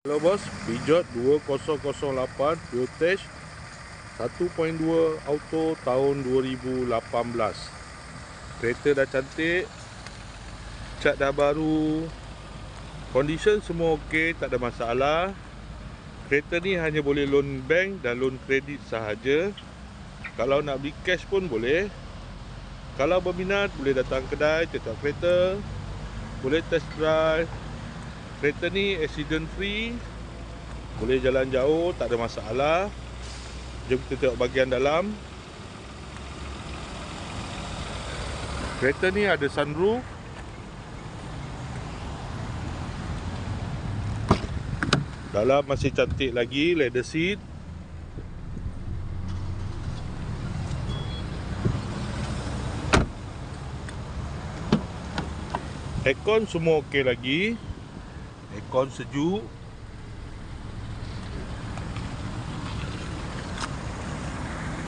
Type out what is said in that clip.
Hello bos, Peugeot 2008 Voltage 1.2 auto tahun 2018. Kereta dah cantik, cat dah baru, condition semua ok, tak ada masalah. Kereta ni hanya boleh loan bank dan loan kredit sahaja. Kalau nak beli cash pun boleh. Kalau berminat boleh datang kedai tetap kereta, boleh test drive. Kereta ni accident free, boleh jalan jauh, tak ada masalah. Jom kita tengok bahagian dalam. Kereta ni ada sunroof. Dalam masih cantik lagi, leather seat. Aircon semua ok lagi. Aircon sejuk.